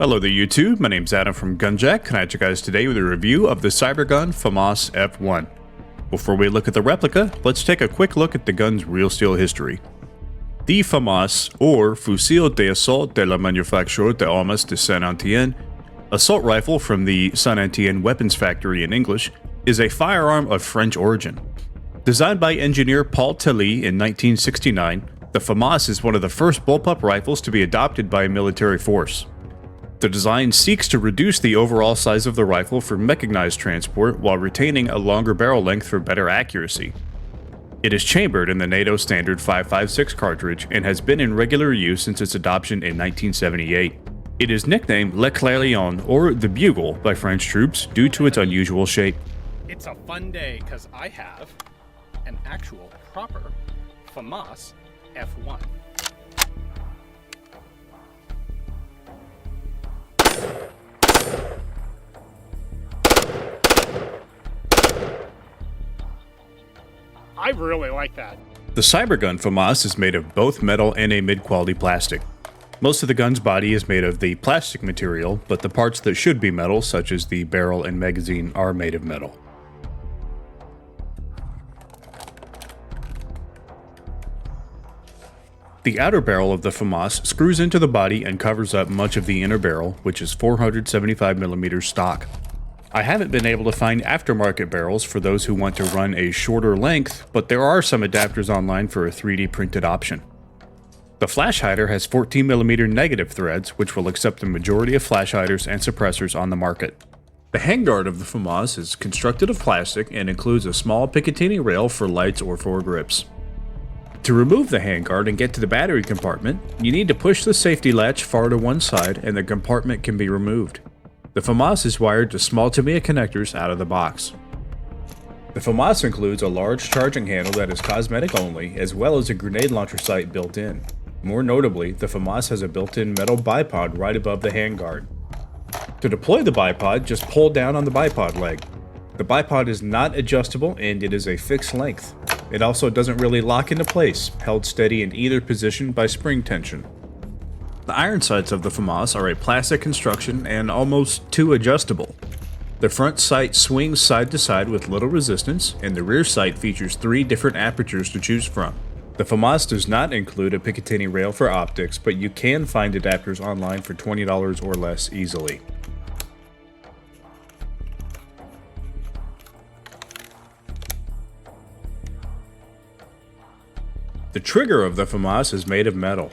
Hello there YouTube, my name's Adam from Gunjack, and I had you guys today with a review of the Cybergun FAMAS F1. Before we look at the replica, let's take a quick look at the gun's real steel history. The FAMAS, or Fusil d'Assaut de la Manufacture d'Armes de Saint-Étienne, assault rifle from the Saint-Étienne Weapons Factory in English, is a firearm of French origin. Designed by engineer Paul Tilly in 1969, the FAMAS is one of the first bullpup rifles to be adopted by a military force. The design seeks to reduce the overall size of the rifle for mechanized transport while retaining a longer barrel length for better accuracy. It is chambered in the NATO standard 5.56 cartridge and has been in regular use since its adoption in 1978. It is nicknamed Le Clairion, or the Bugle, by French troops due to its unusual shape. It's a fun day because I have an actual proper FAMAS F1. I really like that. The Cybergun FAMAS is made of both metal and a mid-quality plastic. Most of the gun's body is made of the plastic material, but the parts that should be metal, such as the barrel and magazine, are made of metal. The outer barrel of the FAMAS screws into the body and covers up much of the inner barrel, which is 475mm stock. I haven't been able to find aftermarket barrels for those who want to run a shorter length, but there are some adapters online for a 3D printed option. The flash hider has 14mm negative threads, which will accept the majority of flash hiders and suppressors on the market. The handguard of the FAMAS is constructed of plastic and includes a small Picatinny rail for lights or foregrips. To remove the handguard and get to the battery compartment, you need to push the safety latch far to one side and the compartment can be removed. The FAMAS is wired to small Tamiya connectors out of the box. The FAMAS includes a large charging handle that is cosmetic only, as well as a grenade launcher sight built in. More notably, the FAMAS has a built-in metal bipod right above the handguard. To deploy the bipod, just pull down on the bipod leg. The bipod is not adjustable and it is a fixed length. It also doesn't really lock into place, held steady in either position by spring tension. The iron sights of the FAMAS are a plastic construction and almost too adjustable. The front sight swings side to side with little resistance, and the rear sight features 3 different apertures to choose from. The FAMAS does not include a Picatinny rail for optics, but you can find adapters online for $20 or less easily. The trigger of the FAMAS is made of metal.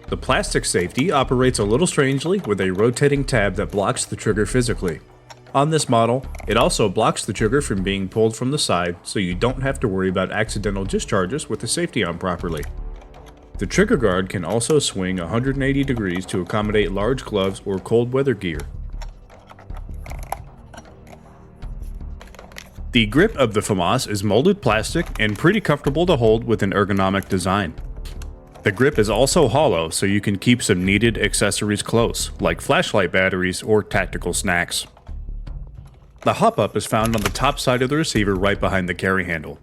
The plastic safety operates a little strangely with a rotating tab that blocks the trigger physically. On this model, it also blocks the trigger from being pulled from the side, so you don't have to worry about accidental discharges with the safety on properly. The trigger guard can also swing 180 degrees to accommodate large gloves or cold weather gear. The grip of the FAMAS is molded plastic and pretty comfortable to hold with an ergonomic design. The grip is also hollow, so you can keep some needed accessories close, like flashlight batteries or tactical snacks. The hop-up is found on the top side of the receiver right behind the carry handle.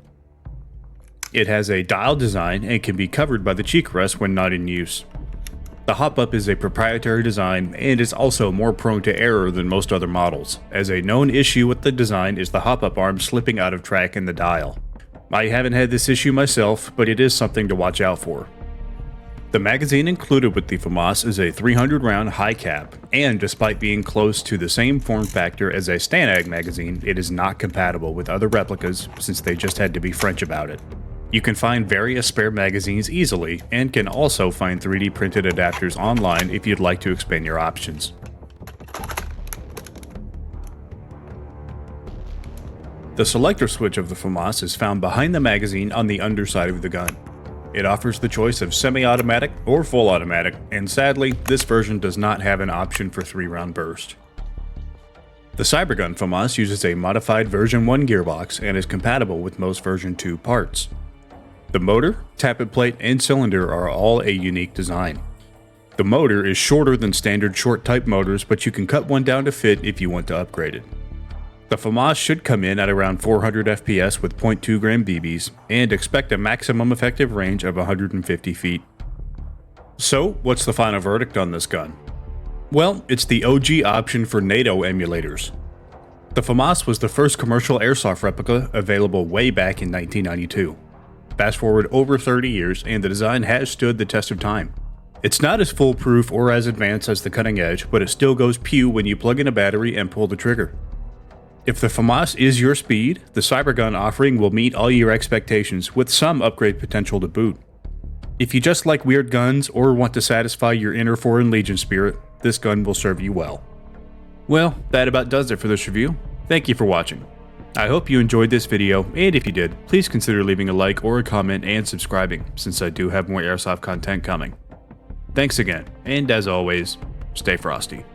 It has a dial design and can be covered by the cheek rest when not in use. The hop-up is a proprietary design and is also more prone to error than most other models, as a known issue with the design is the hop-up arm slipping out of track in the dial. I haven't had this issue myself, but it is something to watch out for. The magazine included with the FAMAS is a 300-round high cap, and despite being close to the same form factor as a Stanag magazine, it is not compatible with other replicas since they just had to be French about it. You can find various spare magazines easily, and can also find 3D printed adapters online if you'd like to expand your options. The selector switch of the FAMAS is found behind the magazine on the underside of the gun. It offers the choice of semi-automatic or full automatic, and sadly, this version does not have an option for 3-round burst. The Cybergun FAMAS uses a modified version 1 gearbox and is compatible with most version 2 parts. The motor, tappet plate, and cylinder are all a unique design. The motor is shorter than standard short type motors, but you can cut one down to fit if you want to upgrade it. The FAMAS should come in at around 400 FPS with 0.2 gram BBs, and expect a maximum effective range of 150 feet. So, what's the final verdict on this gun? Well, it's the OG option for NATO emulators. The FAMAS was the first commercial airsoft replica available way back in 1992. Fast forward over 30 years and the design has stood the test of time. It's not as foolproof or as advanced as the cutting edge, but it still goes pew when you plug in a battery and pull the trigger. If the FAMAS is your speed, the Cybergun offering will meet all your expectations with some upgrade potential to boot. If you just like weird guns or want to satisfy your inner Foreign Legion spirit, this gun will serve you well. Well, that about does it for this review. Thank you for watching. I hope you enjoyed this video, and if you did, please consider leaving a like or a comment and subscribing, since I do have more Airsoft content coming. Thanks again, and as always, stay frosty.